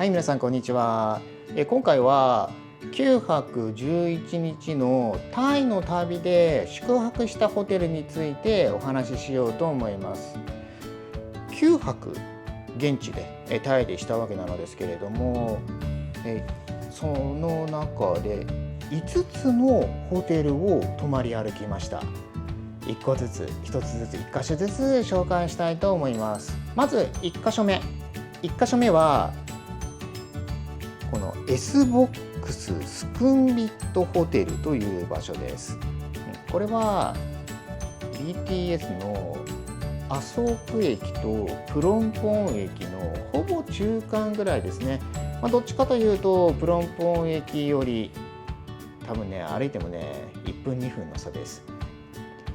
はい、皆さんこんにちは。今回は9泊11日のタイの旅で宿泊したホテルについてお話ししようと思います。9泊現地でタイでしたわけなのですけれども、その中で5つのホテルを泊まり歩きました。1個ずつ1つずつ1箇所ずつ紹介したいと思います。まず1箇所目はこの S ボックススクンビットホテルという場所です。これは BTS のアソーク駅とプロンポン駅のほぼ中間ぐらいですね。どっちかというとプロンポン駅より多分ね、歩いてもね1分2分の差です。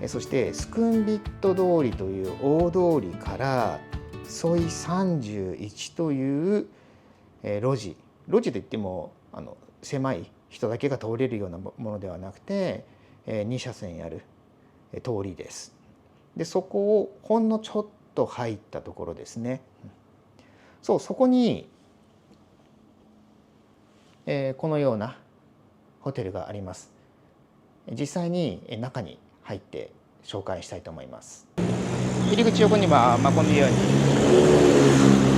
そしてスクンビット通りという大通りからソイ31という路地といっても狭い人だけが通れるようなものではなくて2車線ある通りです。でそこをほんのちょっと入ったところですね。そこにこのようなホテルがあります。実際に中に入って紹介したいと思います。入り口横には、このように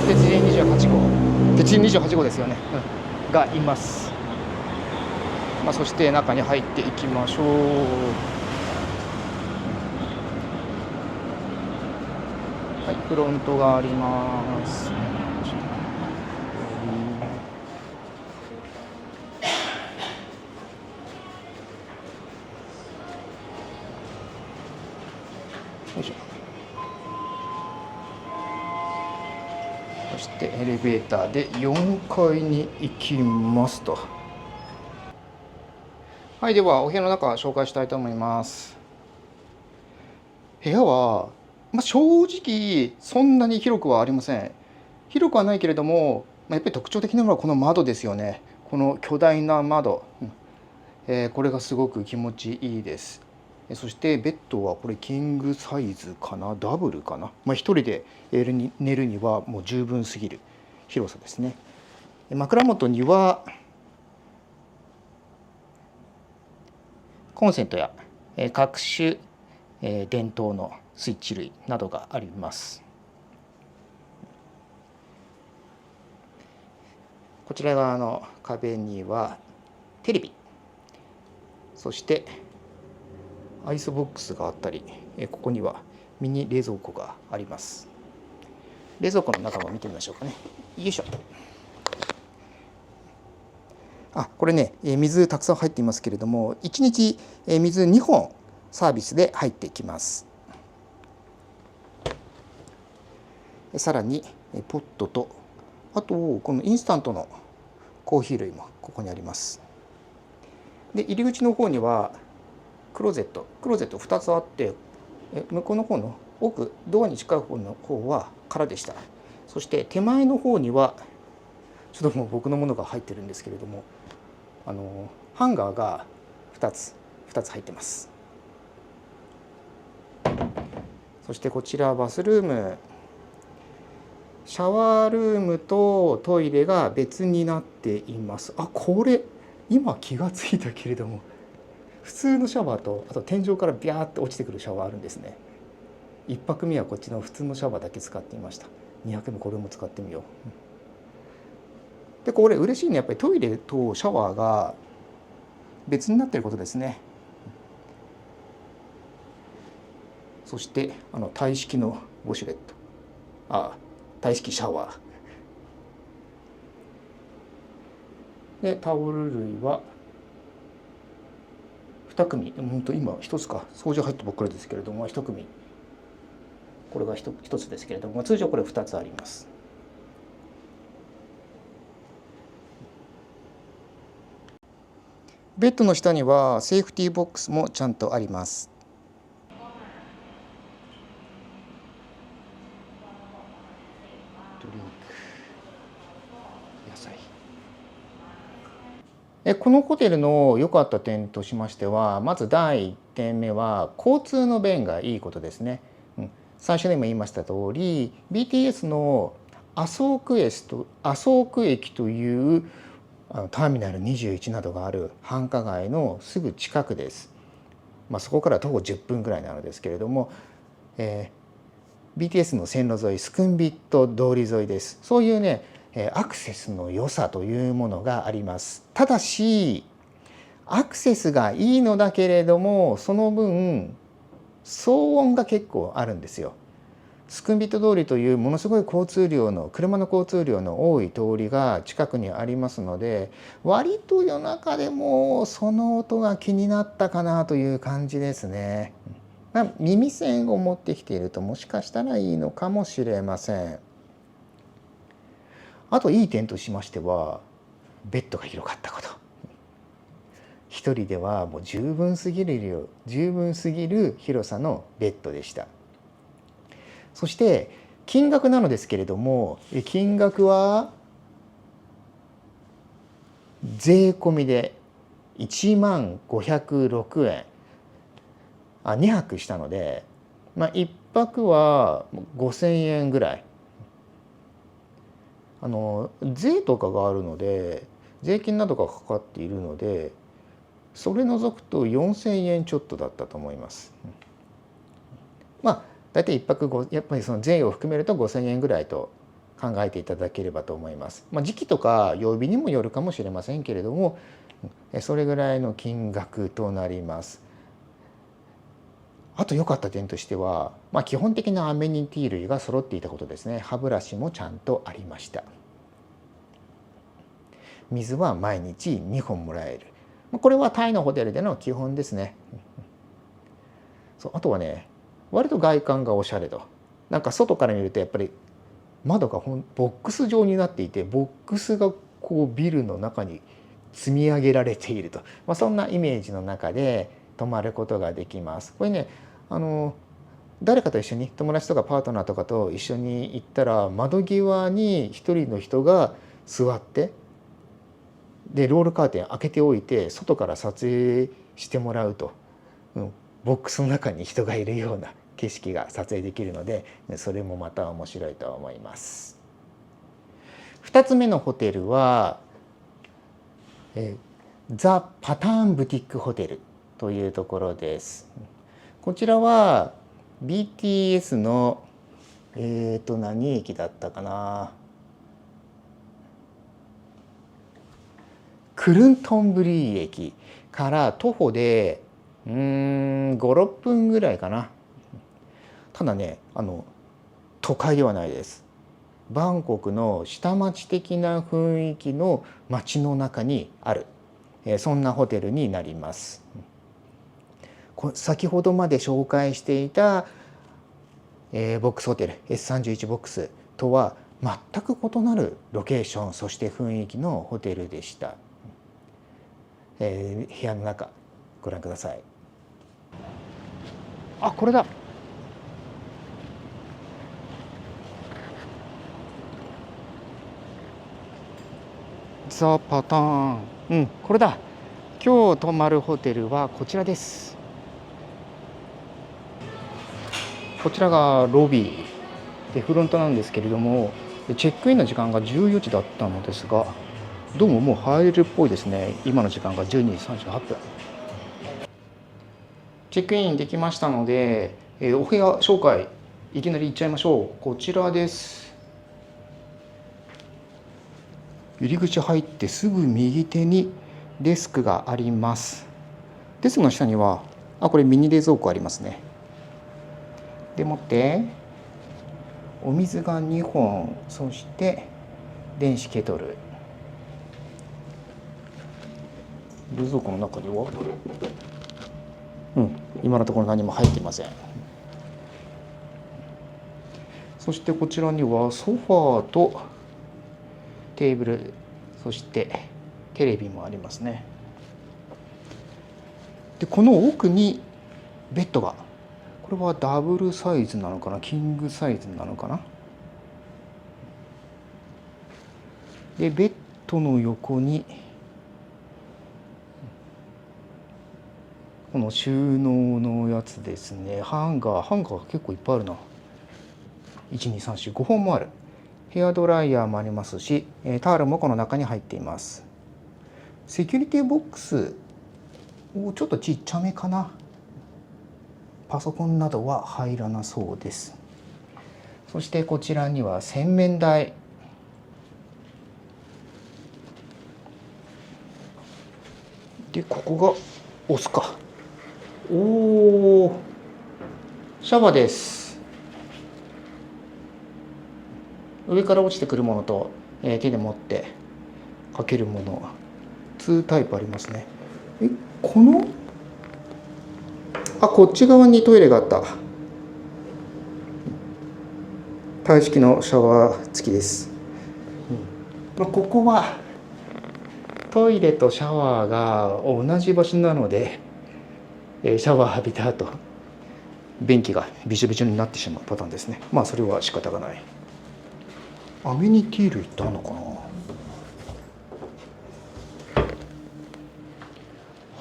鉄人28号ですよね、がいます。そして中に入っていきましょう。はい、フロントがあります。よいしょ。そしてエレベーターで4階に行きますと。はい、ではお部屋の中紹介したいと思います。部屋は、正直そんなに広くはありません。広くはないけれども、やっぱり特徴的なのはこの窓ですよね。この巨大な窓、これがすごく気持ちいいです。そしてベッドはこれキングサイズかな、ダブルかな、一人で寝るにはもう十分すぎる広さですね。枕元にはコンセントや各種電灯のスイッチ類などがあります。こちら側の壁にはテレビ、そしてアイスボックスがあったり、ここにはミニ冷蔵庫があります。冷蔵庫の中も見てみましょうかね。よいしょ。これね、水たくさん入っていますけれども、1日水2本サービスで入ってきます。さらにポットと、あとこのインスタントのコーヒー類もここにあります。で入り口の方にはクローゼット2つあって、向こうの方の奥ドアに近い方の方は空でした。そして手前の方にはちょっともう僕のものが入ってるんですけれども、ハンガーが2つ入ってます。そしてこちらバスルーム、シャワールームとトイレが別になっています。これ今気がついたけれども、普通のシャワーとあと天井からビャーって落ちてくるシャワーあるんですね。1泊目はこっちの普通のシャワーだけ使っていました。2泊目これも使ってみよう。でこれ嬉しいのはやっぱりトイレとシャワーが別になっていることですね。そしてタイ式のウォシュレット、タイ式シャワーで、タオル類は2組、今1つか、掃除入ったばっかりですけれども1組、これが 1つですけれども、通常これ2つあります。ベッドの下にはセーフティーボックスもちゃんとあります。ドリンク、野菜。このホテルの良かった点としましては、まず第1点目は交通の便がいいことですね。最初にも言いました通り BTS の麻生区駅というターミナル21などがある繁華街のすぐ近くです。そこから徒歩10分ぐらいなのですけれども、BTS の線路沿いスクンビット通り沿いです。そういうねアクセスの良さというものがあります。ただしアクセスがいいのだけれどもその分騒音が結構あるんですよ。スクンビット通りというものすごい車の交通量の多い通りが近くにありますので、割と夜中でもその音が気になったかなという感じですね。耳栓を持ってきているともしかしたらいいのかもしれません。あといい点としましてはベッドが広かったこと。一人ではもう十分すぎる広さのベッドでした。そして金額なのですけれども、金額は税込みで10,506円。2泊したので、1泊は5,000円ぐらい。税とかがあるので税金などがかかっているので、それ除くと4,000円ちょっとだったと思います。大体1泊やっぱりその税を含めると5,000円ぐらいと考えていただければと思います。時期とか曜日にもよるかもしれませんけれども、それぐらいの金額となります。あと良かった点としては、基本的なアメニティ類が揃っていたことですね。歯ブラシもちゃんとありました。水は毎日2本もらえる。これはタイのホテルでの基本ですね。あとはね、割と外観がおしゃれと。外から見るとやっぱり窓がボックス状になっていて、ボックスがビルの中に積み上げられていると、そんなイメージの中で泊まることができます。これね、誰かと一緒に、友達とかパートナーとかと一緒に行ったら、窓際に一人の人が座ってでロールカーテン開けておいて外から撮影してもらうと、ボックスの中に人がいるような景色が撮影できるので、それもまた面白いと思います。2つ目のホテルはザ・パターンブティックホテルというところです。こちらは BTS の何駅だったかな、クルントンブリー駅から徒歩で5、6分ぐらいかな。ただね、都会ではないです。バンコクの下町的な雰囲気の街の中にある、そんなホテルになります。先ほどまで紹介していた、ボックスホテル S31 ボックスとは全く異なるロケーション、そして雰囲気のホテルでした。部屋の中ご覧ください。これだ。ザ・パターン、これだ。今日泊まるホテルはこちらです。こちらがロビーでフロントなんですけれども、チェックインの時間が14時だったのですが、どうももう入れるっぽいですね。今の時間が12時38分。チェックインできましたので、お部屋紹介いきなり行っちゃいましょう。こちらです。入り口入ってすぐ右手にデスクがあります。デスクの下にはこれミニ冷蔵庫ありますね。でもってお水が2本、そして電子ケトル。冷蔵庫の中には今のところ何も入っていません。そしてこちらにはソファーとテーブル、そしてテレビもありますね。でこの奥にベッドが、これはダブルサイズなのかな、キングサイズなのかな。でベッドの横にこの収納のやつですね。ハンガーが結構いっぱいあるな。1、2、3、4、5本もある。ヘアドライヤーもありますし、タオルもこの中に入っています。セキュリティボックスちょっとちっちゃめかな。パソコンなどは入らなそうです。そしてこちらには洗面台。でここが押すか。シャワーです。上から落ちてくるものと、手で持ってかけるもの2タイプありますね。こっち側にトイレがあった。タイ式のシャワー付きです。ここはトイレとシャワーが同じ場所なので、シャワー浴びた後便器がびしょびしょになってしまうパターンですね。それは仕方がない。アメニティ類ってあるのかな。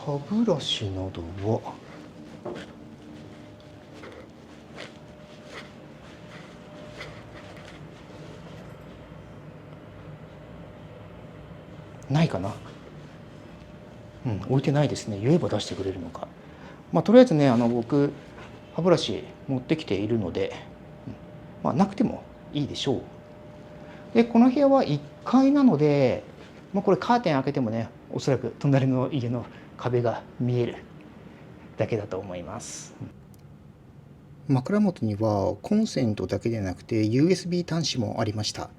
歯ブラシなどはないかな。置いてないですね。言えば出してくれるのか。とりあえずね、僕歯ブラシ持ってきているので、なくてもいいでしょう。でこの部屋は1階なので、これカーテン開けてもね、おそらく隣の家の壁が見えるだけだと思います。枕元にはコンセントだけでなくて USB 端子もありました。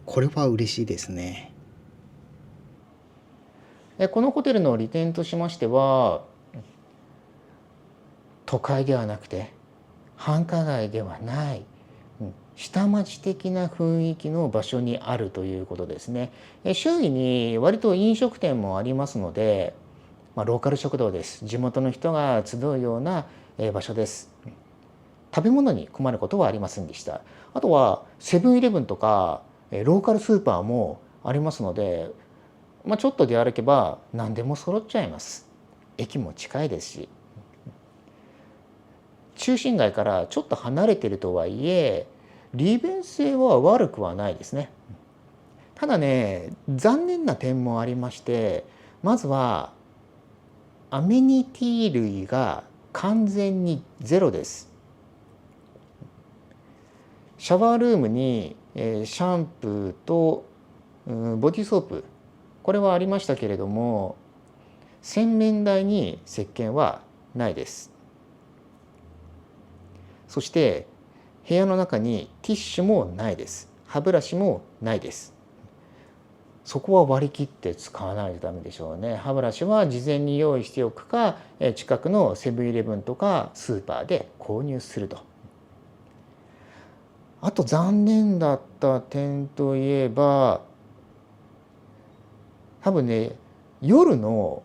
これは嬉しいですね。このホテルの利点としましては、都会ではなくて繁華街ではない、下町的な雰囲気の場所にあるということですね。周囲に割と飲食店もありますので、ローカル食堂です。地元の人が集うような場所です。食べ物に困ることはありませんでした。あとはセブンイレブンとかローカルスーパーもありますので、ちょっと出歩けば何でも揃っちゃいます。駅も近いですし、中心街からちょっと離れているとはいえ利便性は悪くはないですね。ただね、残念な点もありまして、まずはアメニティ類が完全にゼロです。シャワールームにシャンプーとボディーソープ、これはありましたけれども、洗面台に石鹸はないです。そして部屋の中にティッシュもないです。歯ブラシもないです。そこは割り切って使わないとダメでしょうね。歯ブラシは事前に用意しておくか、近くのセブンイレブンとかスーパーで購入すると。あと残念だった点といえば、多分ね、夜の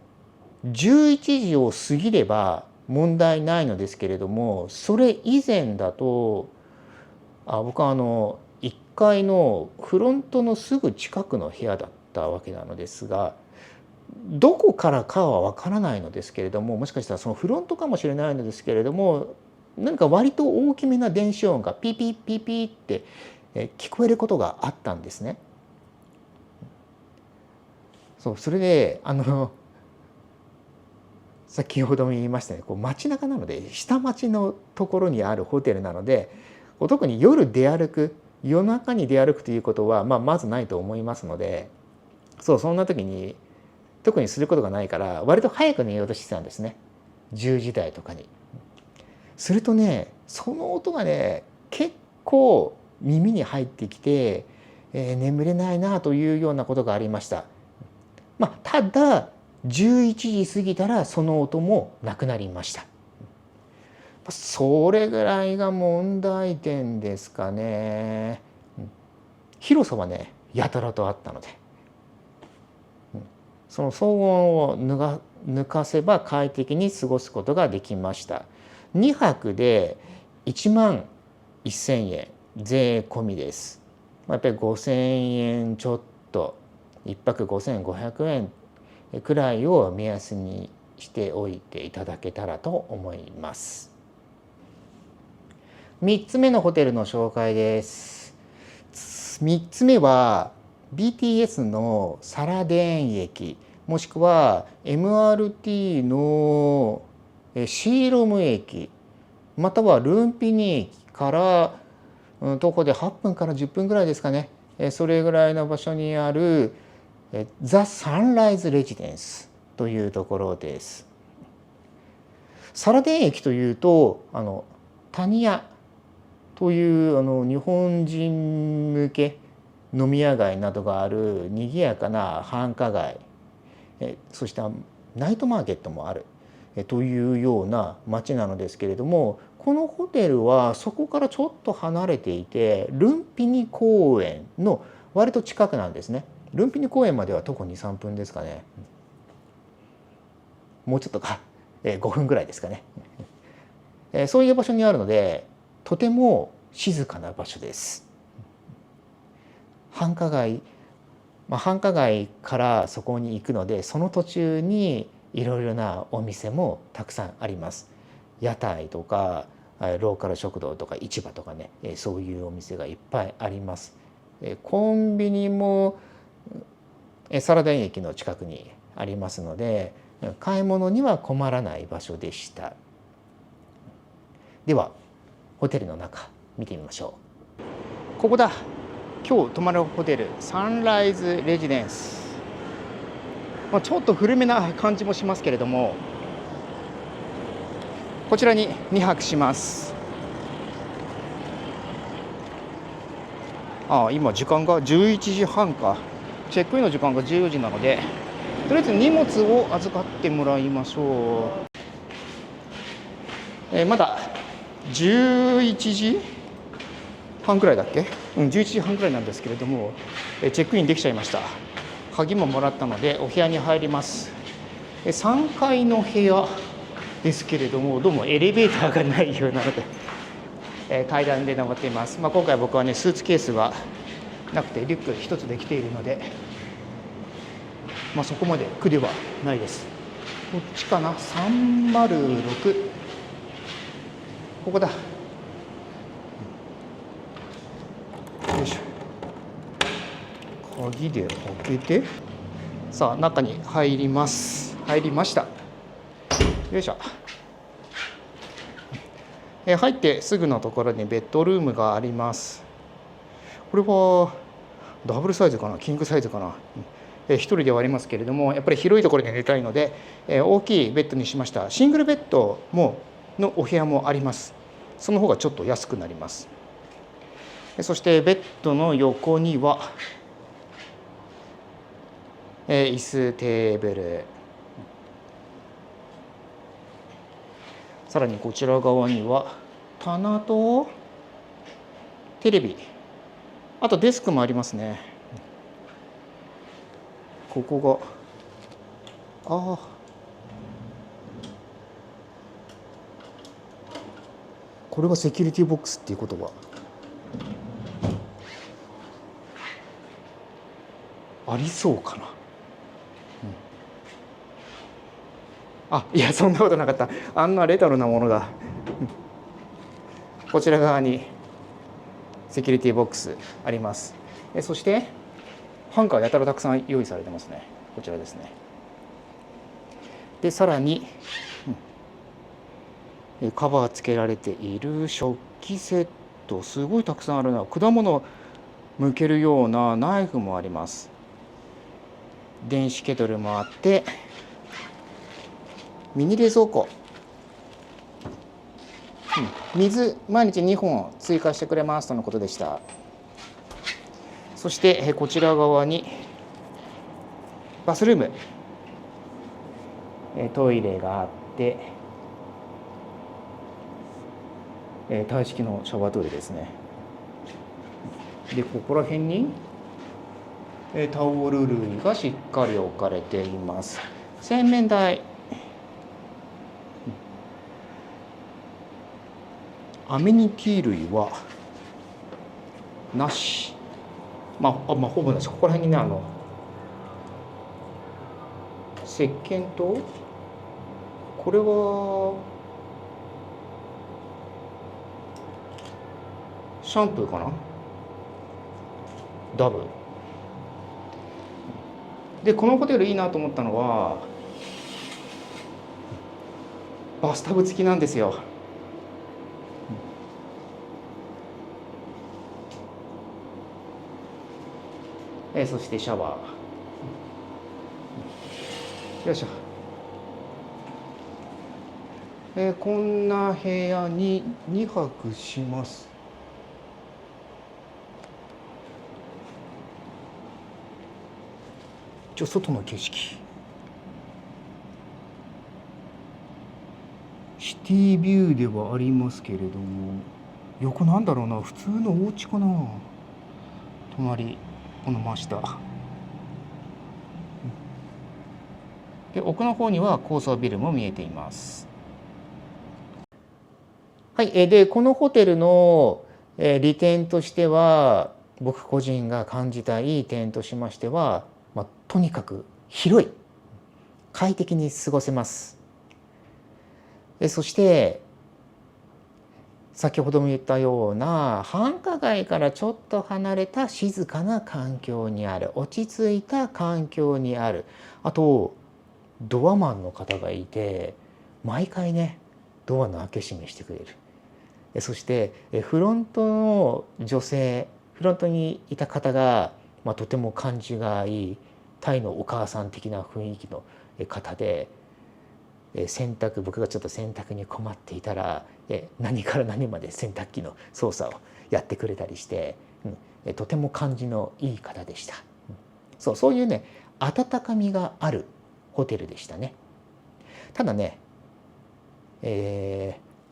11時を過ぎれば問題ないのですけれども、それ以前だと、僕は1階のフロントのすぐ近くの部屋だったわけなのですが、どこからかは分からないのですけれども、もしかしたらそのフロントかもしれないのですけれども、何か割と大きめな電子音がピーピーピーピーって聞こえることがあったんですね。それで先ほども言いましたね、街中なので下町のところにあるホテルなので、特に夜中に出歩くということはまずないと思いますので、そんな時に特にすることがないから割と早く寝ようとしてたんですね。10時台とかに。するとね、その音がね結構耳に入ってきて、眠れないなというようなことがありました。ただ11時過ぎたらその音もなくなりました。それぐらいが問題点ですかね。広さはねやたらとあったので、その騒音を抜かせば快適に過ごすことができました。2泊で1万1000円税込みです。やっぱり5000円ちょっと、1泊5500円くらいを目安にしておいていただけたらと思います。3つ目のホテルの紹介です。3つ目は BTS のサラデーン駅もしくは MRT のシーロム駅またはルンピニ駅から徒歩で8分から10分ぐらいですかね、それぐらいの場所にあるザ・サンライズ・レジデンスというところです。サラデーン駅というと谷屋という日本人向け飲み屋街などがある賑やかな繁華街、そしてナイトマーケットもあるというような街なのですけれども、このホテルはそこからちょっと離れていてルンピニ公園の割と近くなんですね。ルンピニ公園までは徒歩 2,3 分ですかね。もうちょっとか5分ぐらいですかね。そういう場所にあるのでとても静かな場所です。繁華街からそこに行くのでその途中にいろいろなお店もたくさんあります。屋台とかローカル食堂とか市場とかね、そういうお店がいっぱいあります。コンビニもサラダ園駅の近くにありますので買い物には困らない場所でした。ではホテルの中見てみましょう。ここだ。今日泊まるホテルサンライズレジデンス、ちょっと古めな感じもしますけれども、こちらに2泊します。今時間が11時半か。チェックインの時間が14時なのでとりあえず荷物を預かってもらいましょう。まだ11時半くらいだっけ、11時半くらいなんですけれども、チェックインできちゃいました。鍵ももらったのでお部屋に入ります。3階の部屋ですけれどもどうもエレベーターがないようなので、階段で登っています。今回僕はねスーツケースがなくてリュック一つで来ているので、そこまで苦ではないです。こっちかな、306、ここだ。よいしょ、鍵で開けて、さあ中に入ります。入りました。よいしょ。入ってすぐのところにベッドルームがあります。これはダブルサイズかな、キングサイズかな。1人ではありますけれどもやっぱり広いところで寝たいので大きいベッドにしました。シングルベッドのお部屋もあります。その方がちょっと安くなります。そしてベッドの横には椅子、テーブル、さらにこちら側には棚とテレビ、あとデスクもありますね。ここがこれがセキュリティボックスっていうことはありそうかな。いやそんなことなかった。あんなレトロなものがこちら側にセキュリティボックスあります。そしてハンガーやたらたくさん用意されてますね。こちらですね。でさらに、カバーつけられている食器セット、すごいたくさんあるな。果物剥けるようなナイフもあります。電子ケトルもあってミニ冷蔵庫、水毎日2本追加してくれますとのことでした。そしてこちら側にバスルーム、トイレがあってタイ式のシャワートイレですね。でここら辺にタオル類がしっかり置かれています。洗面台、アメニティ類はなし、ほぼなし。ここら辺にね石鹸とこれはシャンプーかな。ダブで、このホテルいいなと思ったのはバスタブ付きなんですよ。そしてシャワー、よいしょ。こんな部屋に2泊します。外の景色、シティビューではありますけれども、横なんだろうな、普通のお家かな。隣この真下で、奥の方には高層ビルも見えています。はい、でこのホテルの利点としては、僕個人が感じたいい点としましては、とにかく広い、快適に過ごせます。そして先ほども言ったような繁華街からちょっと離れた静かな環境にある、落ち着いた環境にある。あとドアマンの方がいて、毎回ねドアの開け閉めしてくれる。そしてフロントの女性、フロントにいた方が、とても感じがいいタイのお母さん的な雰囲気の方で、僕がちょっと洗濯に困っていたら何から何まで洗濯機の操作をやってくれたりして、とても感じのいい方でした。そういうね、温かみがあるホテルでしたね。ただね、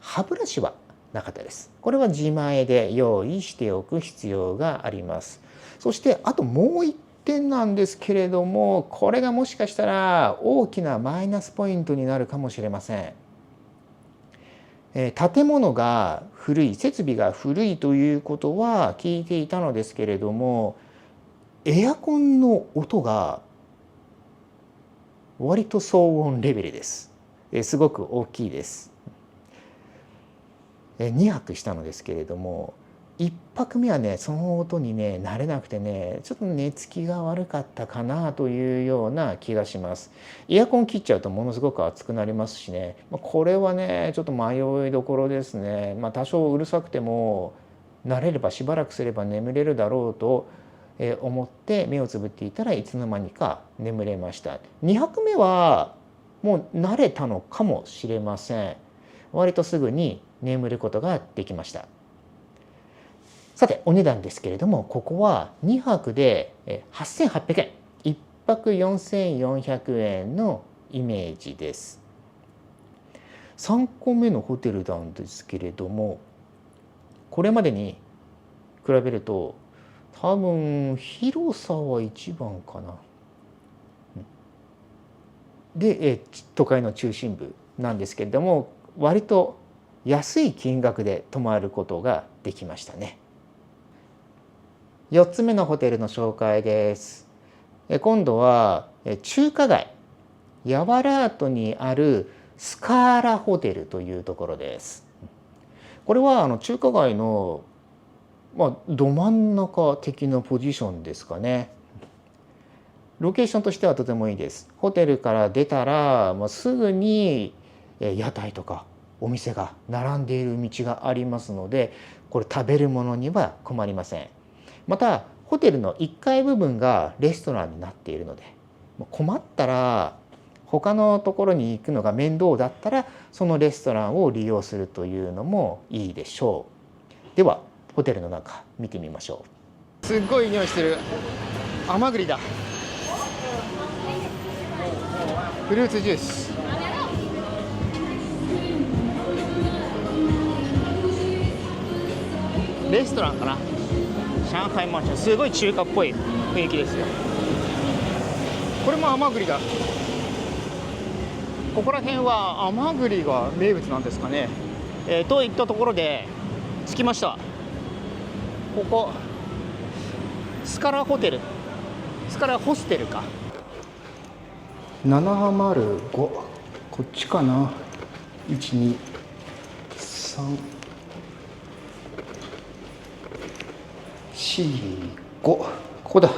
歯ブラシはなかったです。これは自前で用意しておく必要があります。そしてあともう一点なんですけれども、これがもしかしたら大きなマイナスポイントになるかもしれません。建物が古い、設備が古いということは聞いていたのですけれども、エアコンの音が割と騒音レベルです。すごく大きいです。2泊したのですけれども、1泊目はねその音にね慣れなくてね、ちょっと寝つきが悪かったかなというような気がします。エアコン切っちゃうとものすごく暑くなりますしね、これはねちょっと迷いどころですね。多少うるさくても慣れればしばらくすれば眠れるだろうと思って目をつぶっていたらいつの間にか眠れました。2泊目はもう慣れたのかもしれません。割とすぐに眠ることができました。さてお値段ですけれども、ここは2泊で8800円、1泊4400円のイメージです。3個目のホテルなんですけれども、これまでに比べると多分広さは一番かな。で都会の中心部なんですけれども、割と安い金額で泊まることができましたね。4つ目のホテルの紹介です。今度は中華街ヤワラートにあるスカーラホテルというところです。これは中華街のど真ん中的なポジションですかね。ロケーションとしてはとてもいいです。ホテルから出たらすぐに屋台とかお店が並んでいる道がありますので、これ食べるものには困りません。またホテルの1階部分がレストランになっているので、困ったら他のところに行くのが面倒だったらそのレストランを利用するというのもいいでしょう。ではホテルの中見てみましょう。すっごい匂いしてる。甘栗だ。フルーツジュース。レストランかな。上海マンション、すごい中華っぽい雰囲気ですよ。これも甘栗だ。ここら辺は甘栗が名物なんですかね。といったところで着きました。ここスカラホテル、スカラホステルか。705、こっちかな。123、4、5、こだ。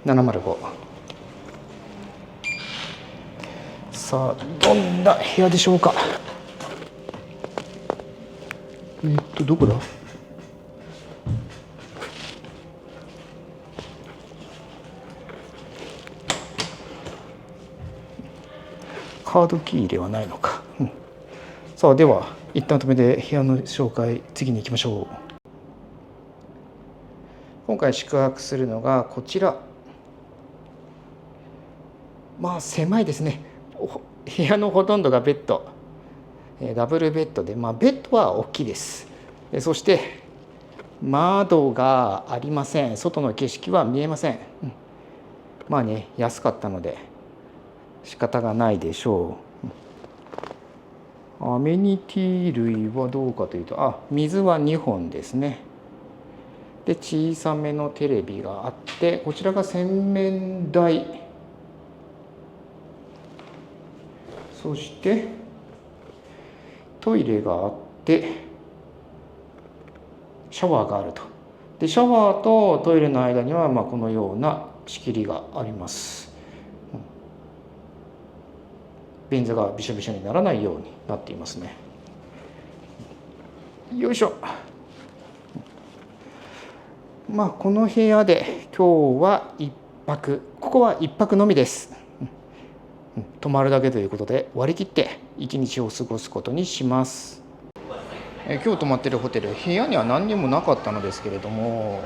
705。さあどんな部屋でしょうか。どこだ。カードキー入れはないのか。さあでは一旦止めて部屋の紹介次に行きましょう。今回宿泊するのがこちら。まあ狭いですね。部屋のほとんどがベッド、ダブルベッドで、ベッドは大きいです。そして窓がありません。外の景色は見えません。まあね、安かったので仕方がないでしょう。アメニティ類はどうかというと、水は2本ですね。で小さめのテレビがあって、こちらが洗面台、そしてトイレがあってシャワーがあると。でシャワーとトイレの間にはこのような仕切りがあります。便座がびしょびしょにならないようになっていますね。よいしょ。この部屋で今日は1泊、ここは1泊のみです。泊まるだけということで割り切って1日を過ごすことにします。今日泊まっているホテル、部屋には何にもなかったのですけれども、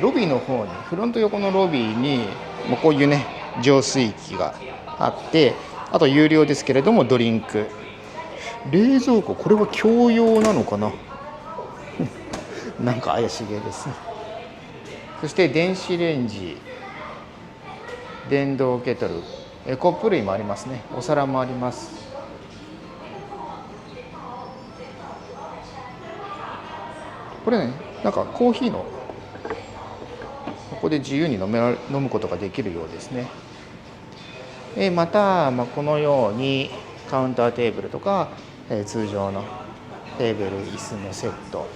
ロビーの方に、フロント横のロビーにこういうね浄水器があって、あと有料ですけれどもドリンク、冷蔵庫、これは共用なのかななんか怪しげですね。そして電子レンジ、電動ケトル、コップ類もありますね。お皿もあります。これね、なんかコーヒーのここで自由に飲むことができるようですね。また、このようにカウンターテーブルとか、通常のテーブル椅子のセット、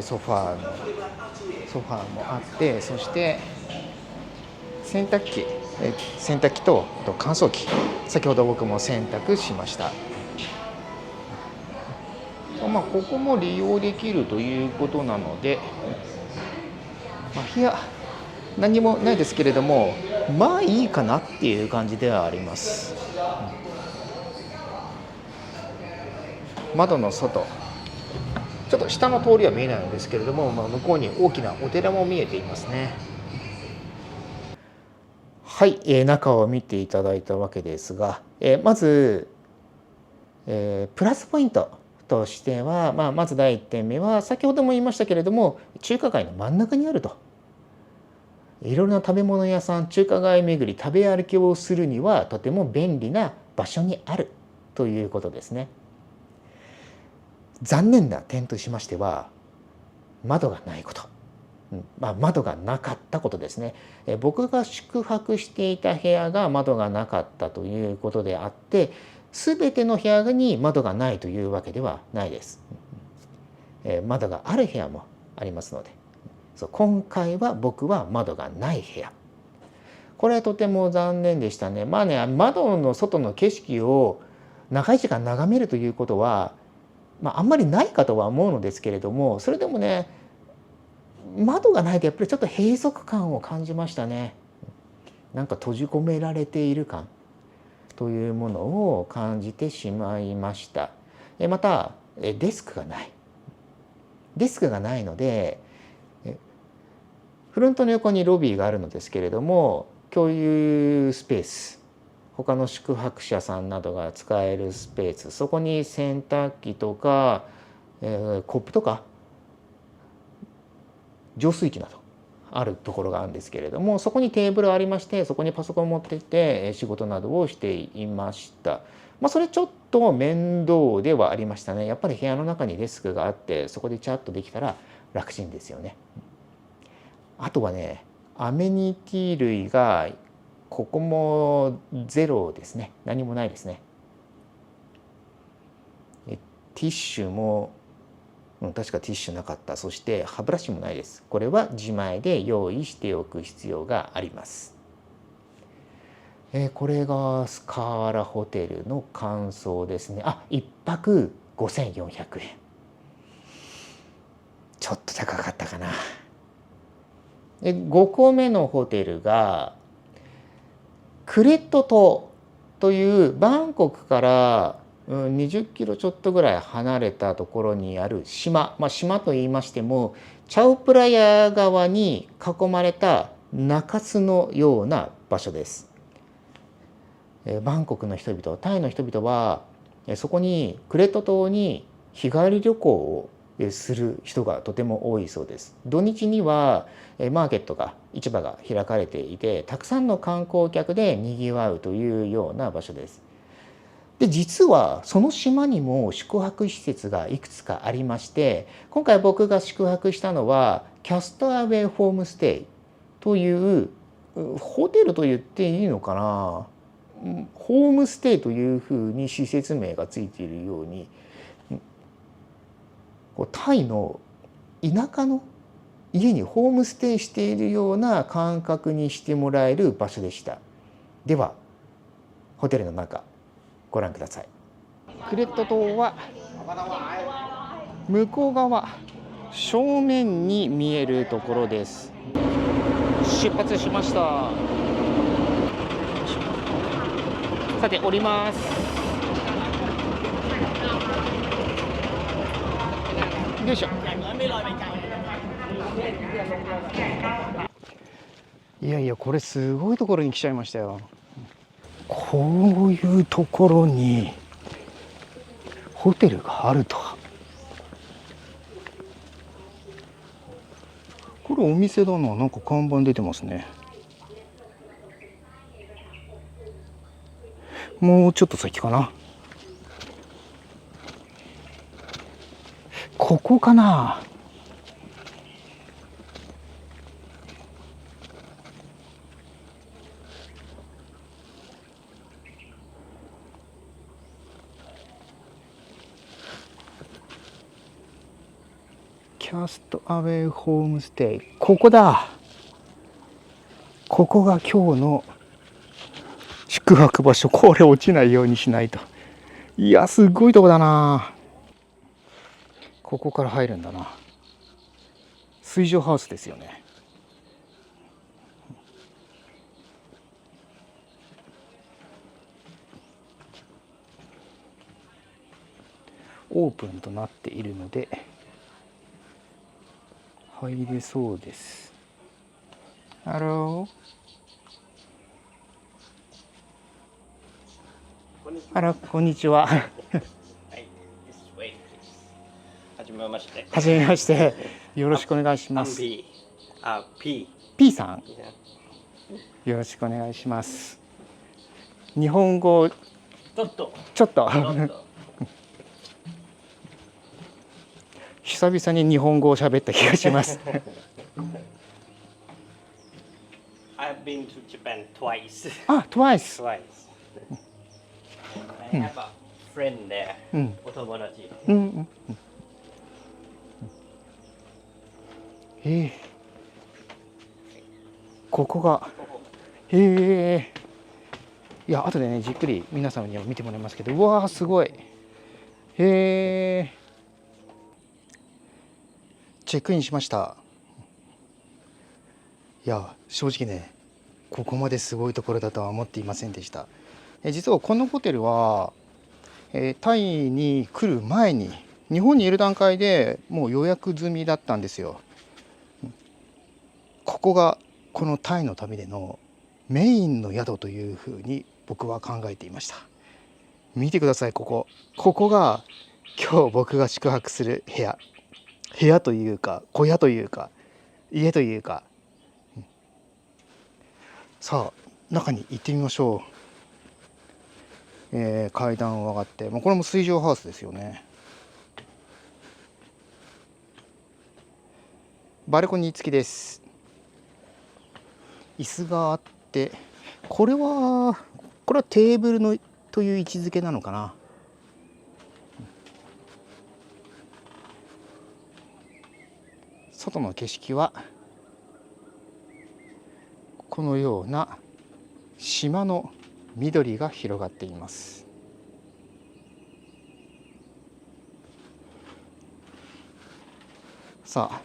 ソファーもあって、そして洗濯機と乾燥機、先ほど僕も洗濯しました。ここも利用できるということなので、部屋何もないですけれども、いいかなっていう感じではあります。窓の外、ちょっと下の通りは見えないのですけれども、向こうに大きなお寺も見えていますね。はい、中を見ていただいたわけですが、まず、プラスポイントとしては、まず第1点目は先ほども言いましたけれども、中華街の真ん中にあると。いろいろな食べ物屋さん、中華街巡り、食べ歩きをするにはとても便利な場所にあるということですね。残念な点としましては窓がないこと、窓がなかったことですね。僕が宿泊していた部屋が窓がなかったということであって、全ての部屋に窓がないというわけではないです。窓がある部屋もありますので、今回は僕は窓がない部屋、これはとても残念でしたね。窓の外の景色を長い時間眺めるということは、あんまりないかとは思うのですけれども、それでもね、窓がないとやっぱりちょっと閉塞感を感じましたね。なんか閉じ込められている感というものを感じてしまいました。またデスクがないので、フロントの横にロビーがあるのですけれども、共有スペース、他の宿泊者さんなどが使えるスペース、そこに洗濯機とか、コップとか浄水器などあるところがあるんですけれども、そこにテーブルありまして、そこにパソコンを持っていって仕事などをしていました。それちょっと面倒ではありましたね。やっぱり部屋の中にデスクがあって、そこでチャットできたら楽ちんですよね。あとはね、アメニティ類がここもゼロですね。何もないですね。ティッシュも確かティッシュなかった。そして歯ブラシもないです。これは自前で用意しておく必要があります。これがスカーラホテルの感想ですね。1泊5400円。ちょっと高かったかな。5個目のホテルがクレット島というバンコクから20キロちょっとぐらい離れたところにある島、島といいましてもチャウプラヤ川に囲まれた中州のような場所です。バンコクの人々、タイの人々はそこにクレット島に日帰り旅行をする人がとても多いそうです。土日にはマーケットが市場が開かれていて、たくさんの観光客でにぎわうというような場所です。で、実はその島にも宿泊施設がいくつかありまして、今回僕が宿泊したのはキャストアウェイホームステイというホテルと言っていいのかな、ホームステイというふうに施設名がついているように、タイの田舎の家にホームステイしているような感覚にしてもらえる場所でした。ではホテルの中ご覧ください。クレット島は向こう側正面に見えるところです。出発しました。さて降ります。よいしょ。いやいや、これすごいところに来ちゃいましたよ。こういうところにホテルがあるとは。これお店だな。なんか看板出てますね。もうちょっと先かな。ここかな。キャストアウェイホームステイ、ここだ。ここが今日の宿泊場所。これ落ちないようにしないと。いや、すごいとこだな。ここから入るんだな。水上ハウスですよね。オープンとなっているので入れそうです。ハロー。あら、こんにちは。はじめまして。じめまして。よろしくお願いします。P さん。よろしくお願いします。日本語ちょっと久々に日本語を喋った気がします。I've been to Japan twice. Twice. I have a friend there. お友達。ここがいや後でねじっくり皆様には見てもらいますけど、うわーすごい。チェックインしました。いや正直ね、ここまですごいところだとは思っていませんでした。実はこのホテルはタイに来る前に日本にいる段階でもう予約済みだったんですよ。ここがこのタイの旅でのメインの宿というふうに僕は考えていました。見てください。ここが今日僕が宿泊する部屋というか小屋というか家というか、さあ中に行ってみましょう。階段を上がって、これも水上ハウスですよね。バルコニー付きです。椅子があって、これはテーブルのという位置づけなのかな。外の景色はこのような島の緑が広がっています。さあ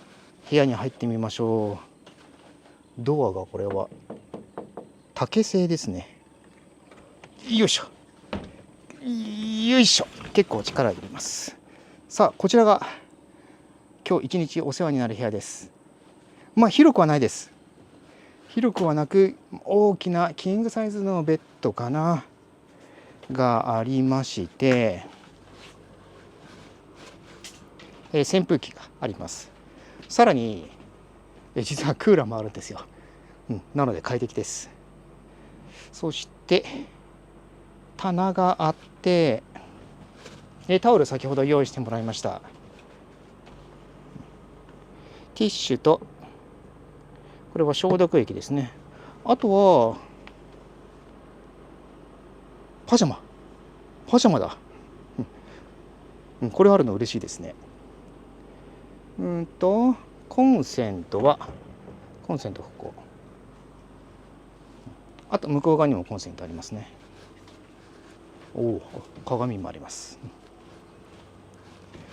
部屋に入ってみましょう。ドアがこれは竹製ですね。よいしょよいしょ、結構力入れます。さあこちらが今日一日お世話になる部屋です。まあ広くはないです。広くはなく大きなキングサイズのベッドかながありまして、扇風機があります。さらに実はクーラーもあるんですよ。なので快適です。そして棚があって、タオル先ほど用意してもらいました。ティッシュとこれは消毒液ですね。あとはパジャマだ。これあるの嬉しいですね。コンセントここ。あと向こう側にもコンセントありますね。おお、鏡もあります。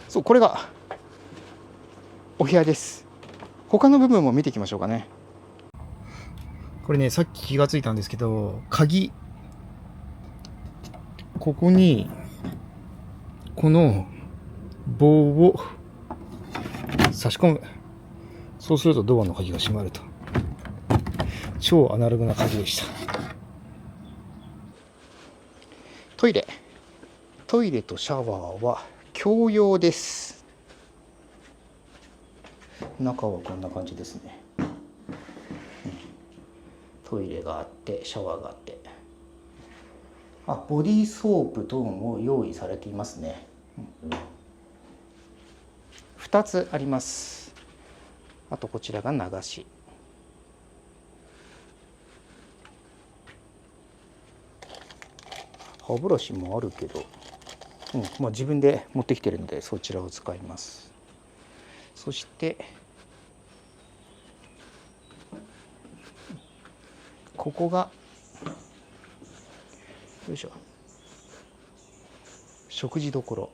そう、これがお部屋です。他の部分も見ていきましょうかね。これね、さっき気がついたんですけど、鍵、ここにこの棒を差し込む。そうするとドアの鍵が閉まると。超アナログな鍵でした。トイレとシャワーは共用です。中はこんな感じですね。トイレがあってシャワーがあって、ボディーソープ等も用意されていますね。2つあります。あとこちらが流し。歯ブラシもあるけど、自分で持ってきてるのでそちらを使います。そしてここがよいしょ、食事どころ。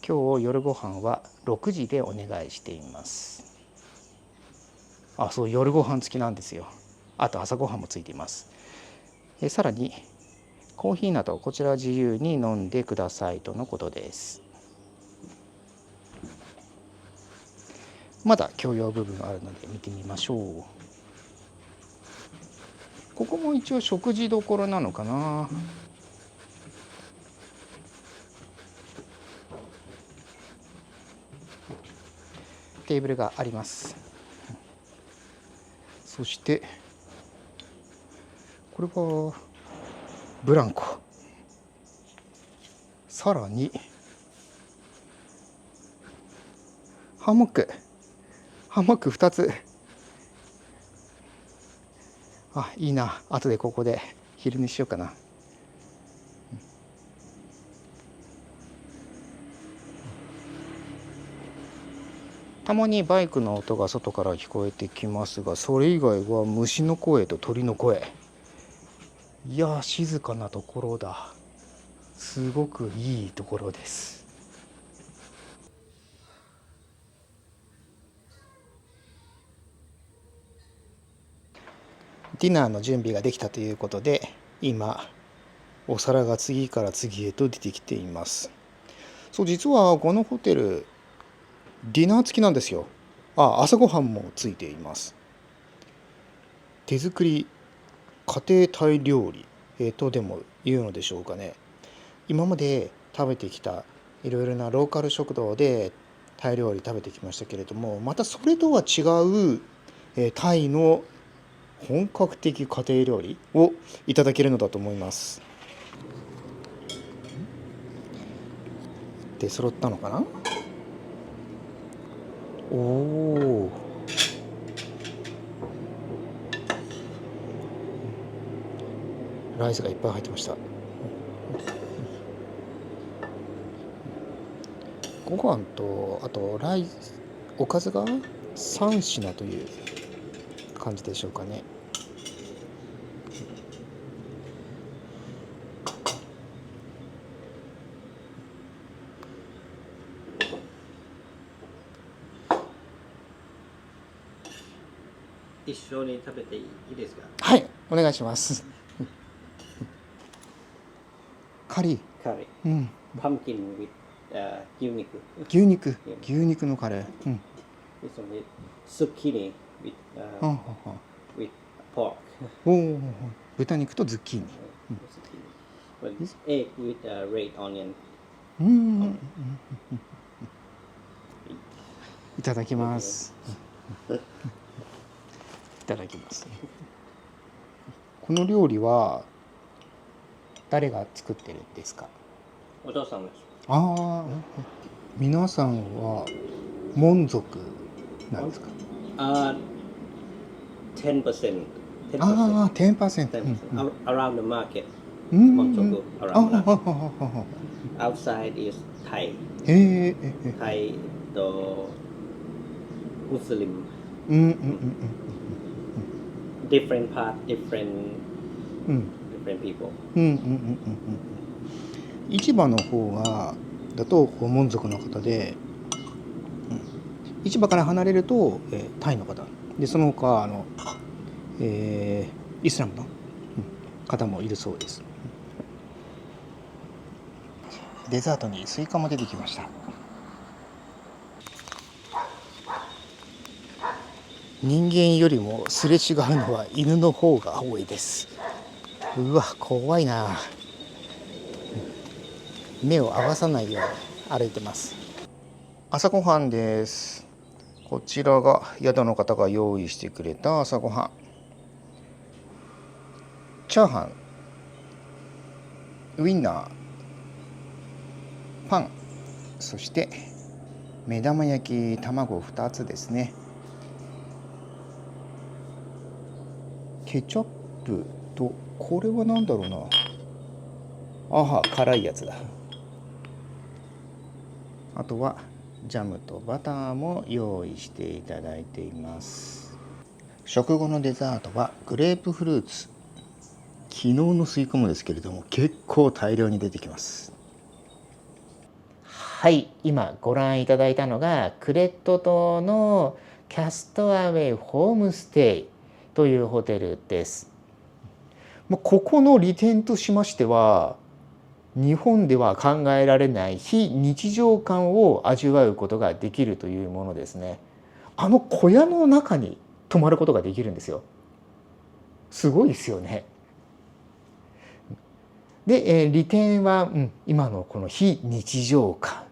今日夜ご飯は6時でお願いしています。そう、夜ご飯付きなんですよ。あと朝ごはんもついています。さらにコーヒーなどこちら自由に飲んでくださいとのことです。まだ共用部分があるので見てみましょう。ここも一応食事どころなのかな。テーブルがあります。そしてこれはブランコ。さらにハンモック2つ。いいな。後でここで昼寝しようかな。たまにバイクの音が外から聞こえてきますが、それ以外は虫の声と鳥の声。いや、静かなところだ。すごくいいところです。ディナーの準備ができたということで、今お皿が次から次へと出てきています。そう、実はこのホテルディナー付きなんですよ。朝ごはんもついています。手作り家庭タイ料理、とでも言うのでしょうかね。今まで食べてきたいろいろなローカル食堂でタイ料理食べてきましたけれども、またそれとは違う、タイの本格的家庭料理をいただけるのだと思います。で、揃ったのかな。おお、ライスがいっぱい入ってました。ご飯とあとライス、おかずが3品という感じでしょうかね。一緒に食べていいですか？はい、お願いします。カリー、カレー。うん、Pumpkin with 牛肉。牛肉のカレー、うん、This one with zucchini with はんはんはん with pork. おお、豚肉とズッキーニ、But egg with red onion. うん、いただきます。いただきます。この料理は誰が作ってるんですか？お父さんです。ああ、皆さんはモン族なんですか？Uh, 10%. ああ、10%。Around the market. うん、モン族あ around the は market. はは。Outside is Thai. ええ、Thai とムスリム。うんうんうん Different part, different うん different people. うんうんうんうんうん。市場の方がだと訪問族の方で、市場から離れると、タイの方で、その他イスラムの、方もいるそうです。デザートにスイカも出てきました。人間よりもすれ違うのは犬の方が多いです。うわ、怖いな。目を合わさないように歩いてます。朝ごはんです。こちらが宿の方が用意してくれた朝ごはん。チャーハン、ウインナー、パン、そして目玉焼き卵2つですね。ケチャップと、これは何だろうな。あは、辛いやつだ。あとはジャムとバターも用意していただいています。食後のデザートはグレープフルーツ。昨日のスイカもですけれども、結構大量に出てきます。はい、今ご覧いただいたのがクレット島のキャストアウェイホームステイというホテルです。ここの利点としましては、日本では考えられない非日常感を味わうことができるというものですね。小屋の中に泊まることができるんですよ。すごいですよね。で、利点は、今のこの非日常感、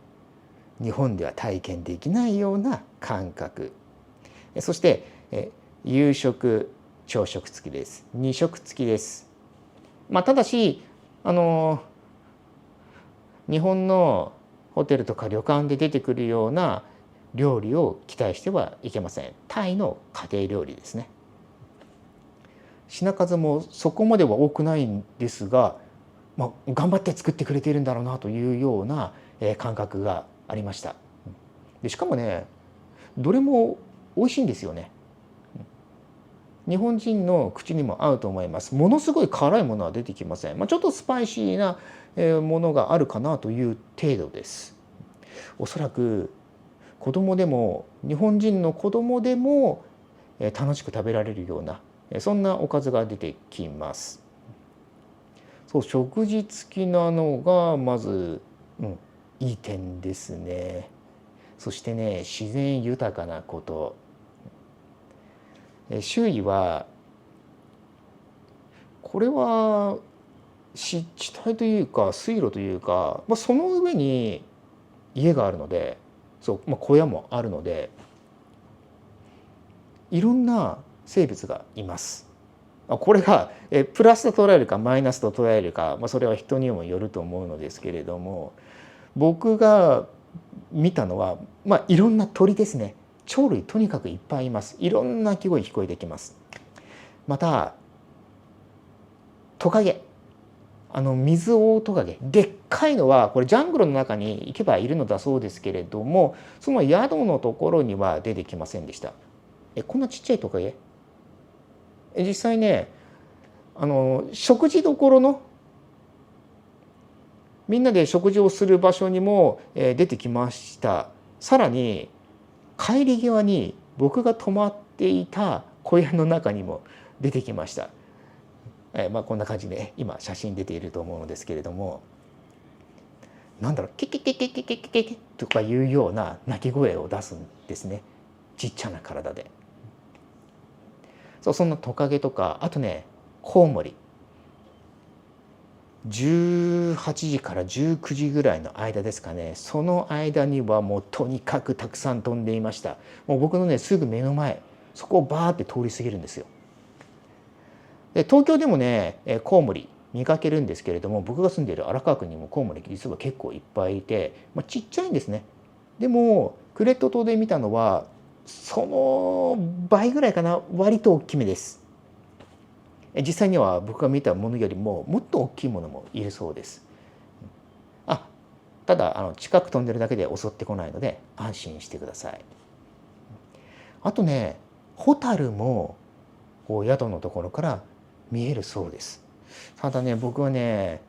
日本では体験できないような感覚。そして、夕食朝食付きです。2食付きです。ただし日本のホテルとか旅館で出てくるような料理を期待してはいけません。タイの家庭料理ですね。品数もそこまでは多くないんですが、頑張って作ってくれているんだろうなというような感覚がありました。でしかもね、どれも美味しいんですよね。日本人の口にも合うと思います。ものすごい辛いものは出てきません。ちょっとスパイシーなものがあるかなという程度です。おそらく子供でも、日本人の子供でも楽しく食べられるような、そんなおかずが出てきます。そう、食事付きなのがまず、いい点ですね。そしてね、自然豊かなこと。周囲は、これは湿地帯というか水路というか、その上に家があるので、そう、小屋もあるので、いろんな生物がいます。これがプラスと捉えるかマイナスと捉えるか、それは人にもよると思うのですけれども、僕が見たのは、いろんな鳥ですね。鳥類とにかくいっぱいいます。いろんな鳴き声聞こえてきます。またトカゲ、水オオトカゲ、でっかいのはこれジャングルの中に行けばいるのだそうですけれども、その宿のところには出てきませんでした。こんなちっちゃいトカゲ、実際ね、食事どころのみんなで食事をする場所にも出てきました。さらに帰り際に僕が泊まっていた小屋の中にも出てきました。こんな感じで今写真出ていると思うのですけれども、なんだろう、ケケケケケケケケとかいうような鳴き声を出すんですね、ちっちゃな体で。そんなトカゲとか、あとね、コウモリ、18時から19時ぐらいの間ですかね、その間にはもうとにかくたくさん飛んでいました。もう僕のねすぐ目の前、そこをバーって通り過ぎるんですよ。で東京でもねコウモリ見かけるんですけれども、僕が住んでいる荒川区にもコウモリ実は結構いっぱいいて、ちっちゃいんですね。でもクレット島で見たのはその倍ぐらいかな、割と大きめです。実際には僕が見たものよりももっと大きいものもいるそうです。ただ近く飛んでるだけで襲ってこないので安心してください。あとね、ホタルも宿のところから見えるそうです。ただね、僕はね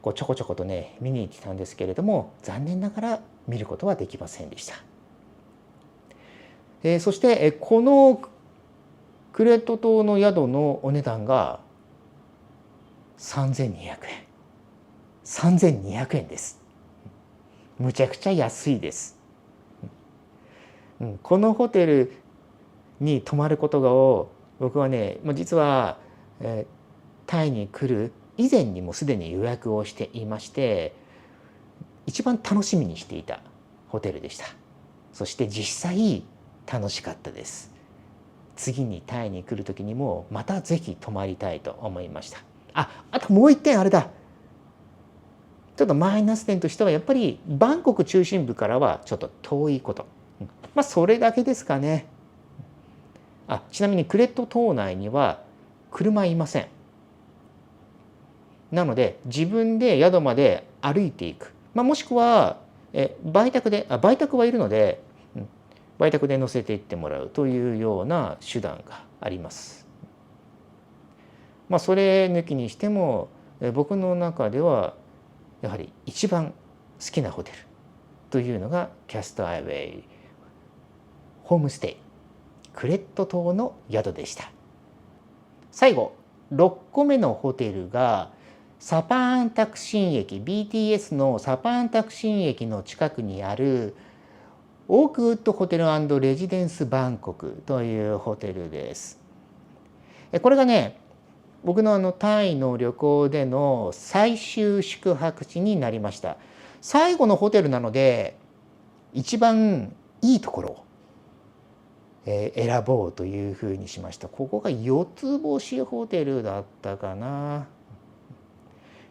ちょこちょことね見に行ってたんですけれども、残念ながら見ることはできませんでした。そしてこのクレット島の宿のお値段が3200円。3200円です。むちゃくちゃ安いです。このホテルに泊まることを僕はね、実はタイに来る以前にもすでに予約をしていまして、一番楽しみにしていたホテルでした。そして実際楽しかったです。次にタイに来る時にもまたぜひ泊まりたいと思いました。あともう一点あれだ。ちょっとマイナス点としてはやっぱりバンコク中心部からはちょっと遠いこと。それだけですかね。ちなみにクレット島内には車いません。なので自分で宿まで歩いていく、もしくは売宅はいるので売宅で乗せていってもらうというような手段があります。それ抜きにしても僕の中ではやはり一番好きなホテルというのがキャストアイウェイホームステイクレット島の宿でした。最後6個目のホテルがサパーンタクシン駅、 BTS のサパーンタクシン駅の近くにあるオークウッドホテル&レジデンスバンコクというホテルです。これがね、僕のタイの旅行での最終宿泊地になりました。最後のホテルなので一番いいところを選ぼうというふうにしました。ここが4つ星ホテルだったかな。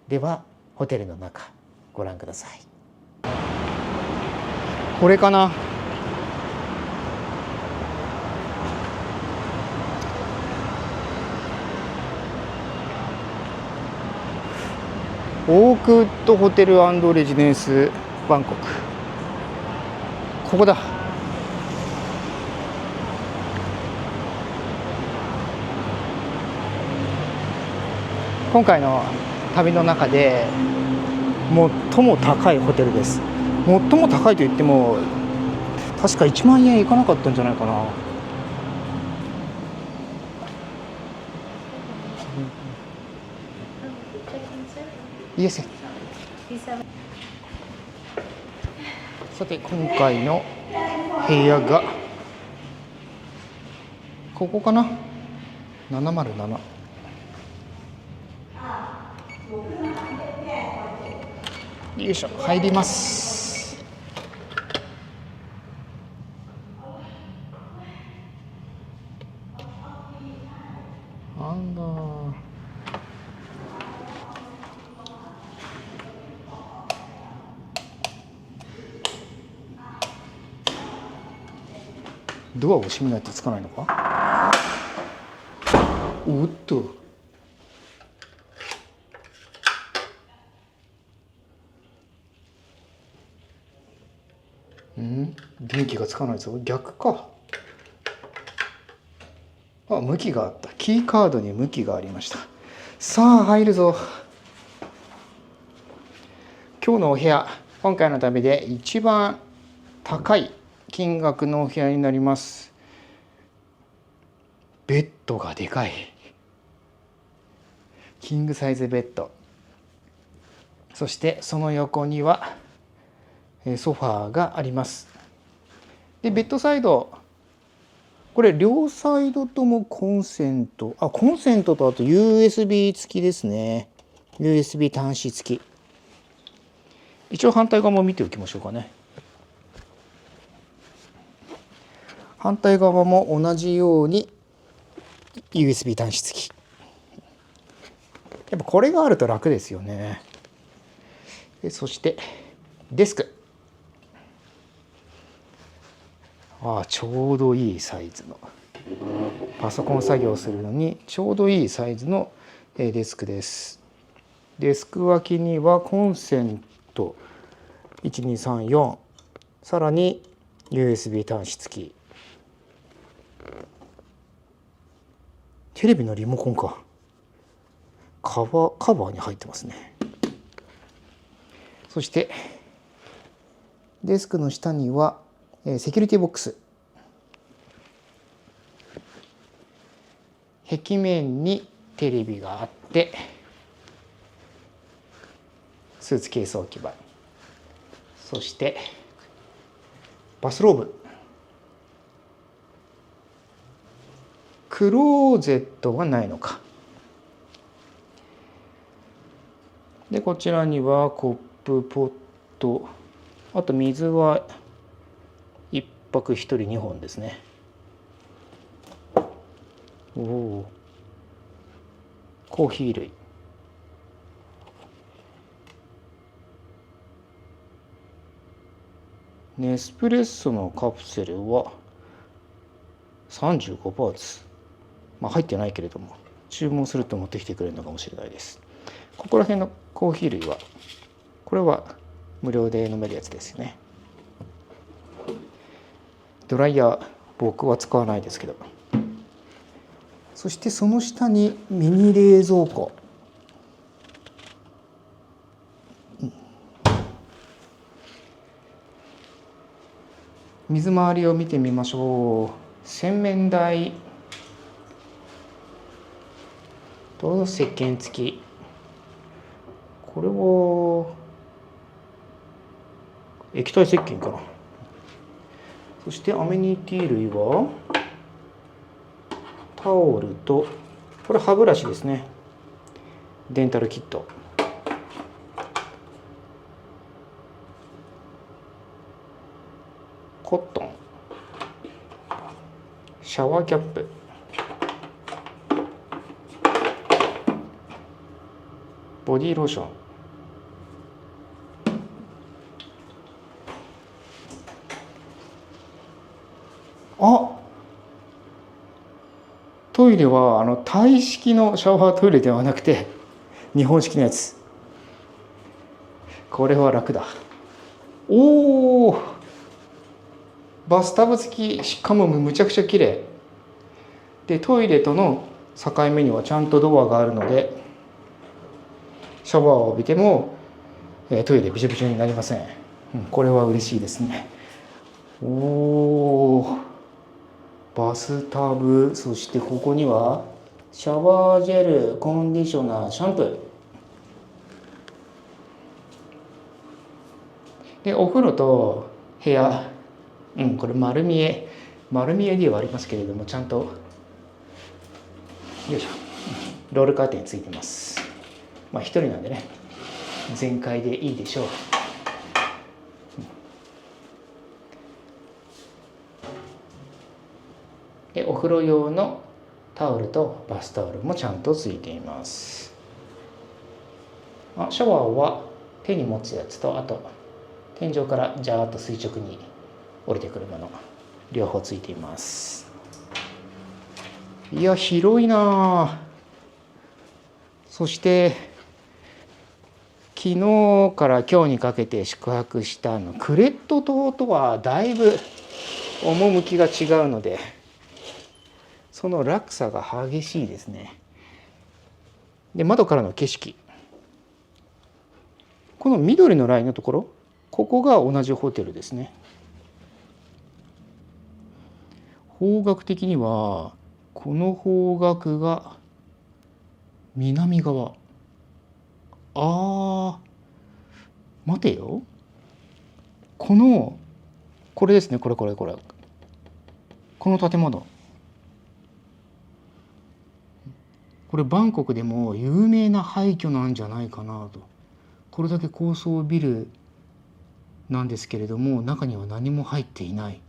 ではホテルの中ご覧ください。これかな。オークウッドホテル&レジデンスバンコク、ここだ。今回の旅の中で最も高いホテルです。最も高いと言っても確か1万円いかなかったんじゃないかな。いいですよ。さて今回の部屋がここかな。707。よいしょ、入ります。なんだ。ドアを閉めないとつかないのか。おっと。電気がつかないぞ。逆か。あ、向きがあった。キーカードに向きがありました。さあ入るぞ。今日のお部屋、今回の旅で一番高い金額のお部屋になります。ベッドがでかい。キングサイズベッド。そしてその横にはソファーがあります。でベッドサイド、これ両サイドともコンセントとあと USB 付きですね。 USB 端子付き。一応反対側も見ておきましょうかね。反対側も同じように USB 端子付き。やっぱこれがあると楽ですよね。そしてデスク。ちょうどいいサイズのパソコン作業するのにちょうどいいサイズのデスクです。デスク脇にはコンセント1234、さらに USB 端子付き。テレビのリモコンか。カバーに入ってますね。そしてデスクの下にはセキュリティボックス。壁面にテレビがあって、スーツケース置き場。そしてバスローブ。クローゼットはないのか。でこちらにはコップ、ポット、あと水は1泊1人2本ですね。コーヒー類。ネスプレッソのカプセルは35バーツ。入ってないけれども注文すると持ってきてくれるのかもしれないです。ここら辺のコーヒー類はこれは無料で飲めるやつですよね。ドライヤー、僕は使わないですけど。そしてその下にミニ冷蔵庫。水回りを見てみましょう。洗面台と石鹸付き。これは液体石鹸かな。そしてアメニティ類はタオルと、これ歯ブラシですね。デンタルキット。コットン。シャワーキャップ。ボディローション。トイレはタイ式のシャワートイレではなくて日本式のやつ。これは楽だ。バスタブ付き。しかもむちゃくちゃ綺麗で、トイレとの境目にはちゃんとドアがあるので、シャワーを浴びてもトイレびしょびしょになりません。これは嬉しいですね。バスタブ。そしてここにはシャワージェル、コンディショナー、シャンプーで、お風呂と部屋、これ丸見えではありますけれども、ちゃんとよいしょ、ロールカーテンついてます。一人なんでね、全開でいいでしょう。でお風呂用のタオルとバスタオルもちゃんとついています。シャワーは手に持つやつと、あと天井からジャーッと垂直に降りてくるもの、両方ついています。いや広いな。そして昨日から今日にかけて宿泊したクレット島とはだいぶ趣が違うので、その落差が激しいですね。で、窓からの景色、この緑のラインのところ、ここが同じホテルですね。方角的にはこの方角が南側。待てよ、これですね、これこの建物、これバンコクでも有名な廃墟なんじゃないかなと。これだけ高層ビルなんですけれども、中には何も入っていない、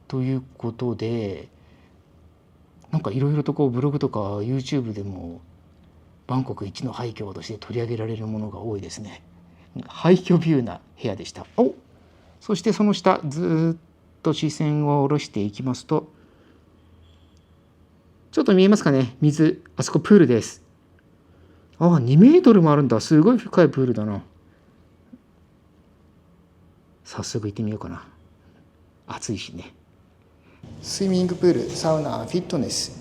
ということで、なんかいろいろとブログとか YouTube でもバンコク一の廃墟として取り上げられるものが多いですね。廃墟ビューな部屋でした。そしてその下、ずっと視線を下ろしていきますと、ちょっと見えますかね、水。あそこプールです。2メートルもあるんだ。すごい深いプールだな。早速行ってみようかな。暑いしね。スイミングプール、サウナ、フィットネス。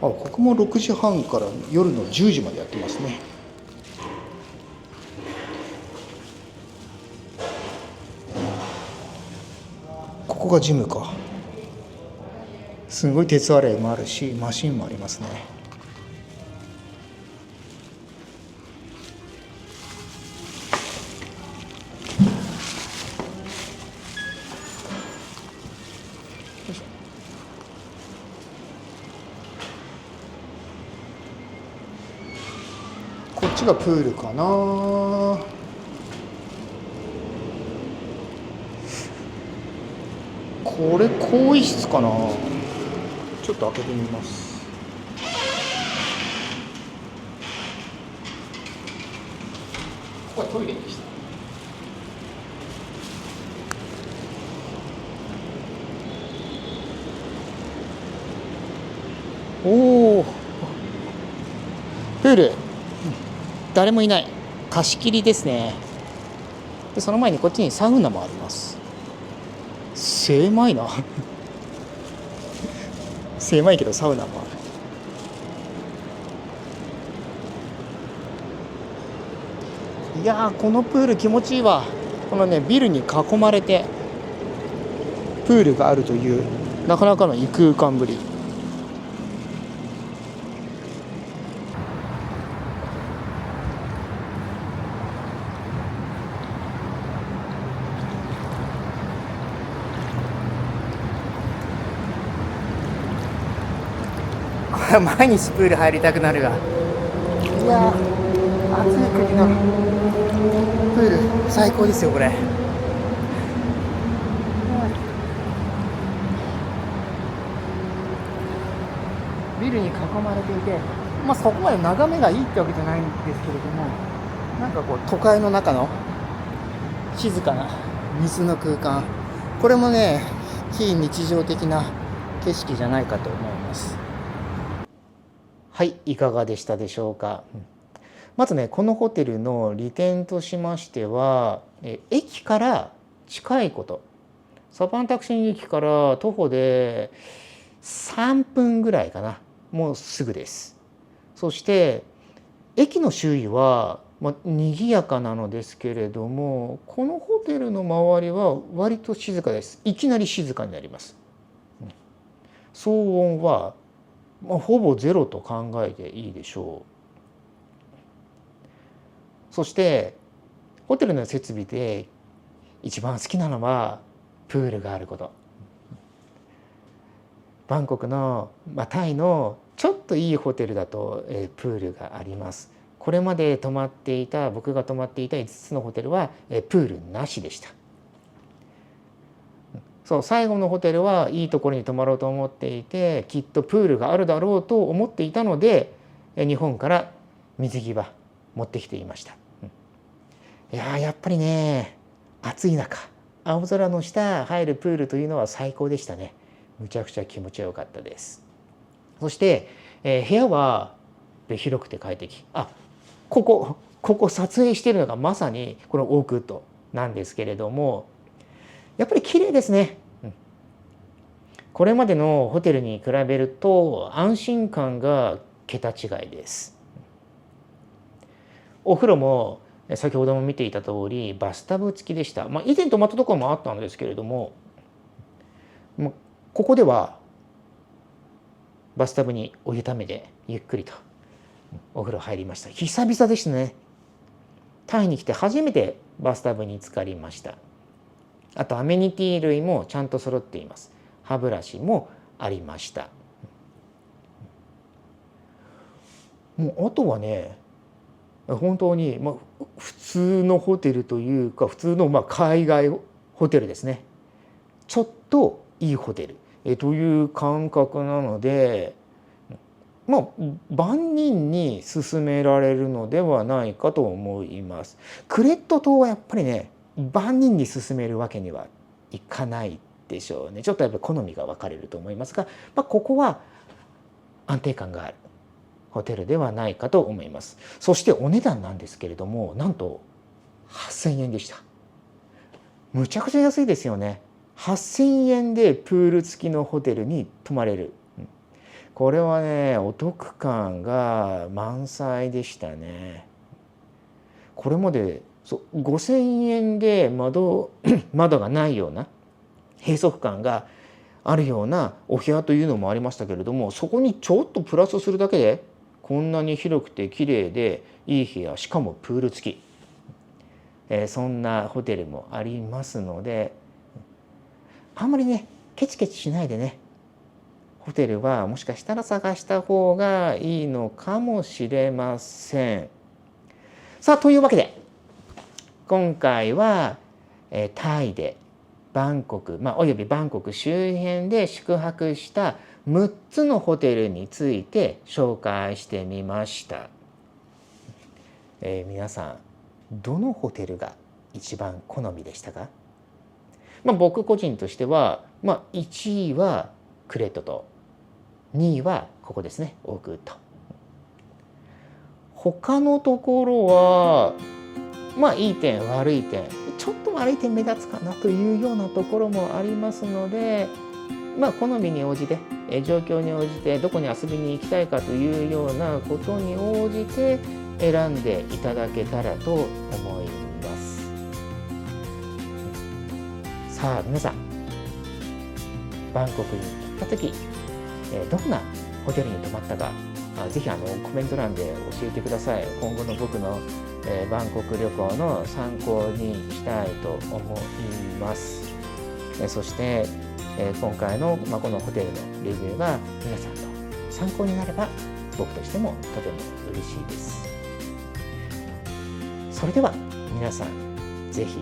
ここも6時半から夜の10時までやってますね。ここがジムか。すごい鉄洗いもあるし、マシンもありますね。こっちがプールかな。これ更衣室かな。ちょっと開けてみます。ここはトイレでした。プール、誰もいない。貸し切りですね。で、その前にこっちにサウナもあります。狭いな狭いけどサウナもある。いやー、このプール気持ちいいわ。このね、ビルに囲まれてプールがあるというなかなかの異空間ぶり。毎日プール入りたくなるが、いやー、暑い国のプール最高ですよこれ。ビルに囲まれていて、そこまで眺めがいいってわけじゃないんですけれども、なんか都会の中の静かな水の空間、これもね、非日常的な景色じゃないかと思います。はい、いかがでしたでしょうか。まずね、このホテルの利点としましては、駅から近いこと。サパンタクシン駅から徒歩で3分ぐらいかな。もうすぐです。そして駅の周囲は賑やかなのですけれども、このホテルの周りは割と静かです。いきなり静かになります。騒音はほぼゼロと考えていいでしょう。そしてホテルの設備で一番好きなのはプールがあること。バンコクの、タイのちょっといいホテルだと、プールがあります。これまで僕が泊まっていた5つのホテルは、プールなしでした。最後のホテルはいいところに泊まろうと思っていて、きっとプールがあるだろうと思っていたので、日本から水着は持ってきていました。やっぱりね、暑い中青空の下入るプールというのは最高でしたね。むちゃくちゃ気持ちよかったです。そして、部屋は広くて快適。ここ撮影しているのがまさにこのオークウッドなんですけれども、やっぱり綺麗ですね。これまでのホテルに比べると安心感が桁違いです。お風呂も先ほども見ていた通りバスタブ付きでした。以前泊まったところもあったんですけれども、ここではバスタブにお湯ためでゆっくりとお風呂入りました。久々でしたね。タイに来て初めてバスタブに浸かりました。あとアメニティ類もちゃんと揃っています。歯ブラシもありました。もうあとはね、本当に普通のホテルというか普通の海外ホテルですね。ちょっといいホテルという感覚なので、万人に勧められるのではないかと思います。クレット島はやっぱりね、万人に勧めるわけにはいかないでしょうね。ちょっとやっぱり好みが分かれると思いますが、ここは安定感があるホテルではないかと思います。そしてお値段なんですけれども、なんと8,000円でした。むちゃくちゃ安いですよね。8,000円でプール付きのホテルに泊まれる。これはね、お得感が満載でしたね。これまで5,000円で窓がないような閉塞感があるようなお部屋というのもありましたけれども、そこにちょっとプラスするだけでこんなに広くて綺麗でいい部屋、しかもプール付き、そんなホテルもありますので、あんまりねケチケチしないでね、ホテルはもしかしたら探した方がいいのかもしれません。さあ、というわけで今回はタイでバンコク、およびバンコク周辺で宿泊した6つのホテルについて紹介してみました。皆さんどのホテルが一番好みでしたか？僕個人としては、1位はクレットと2位はここですね、オークウッド。他のところはいい点悪い点、ちょっと悪い点目立つかなというようなところもありますので、好みに応じて状況に応じてどこに遊びに行きたいかというようなことに応じて選んでいただけたらと思います。さあ皆さん、バンコクに行った時どんなホテルに泊まったか、ぜひコメント欄で教えてください。今後の僕のバンコク旅行の参考にしたいと思います。そして今回のこのホテルのレビューが皆さんの参考になれば僕としてもとても嬉しいです。それでは皆さん、ぜひ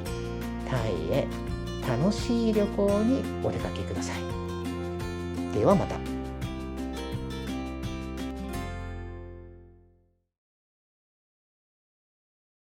タイへ楽しい旅行にお出かけください。ではまた。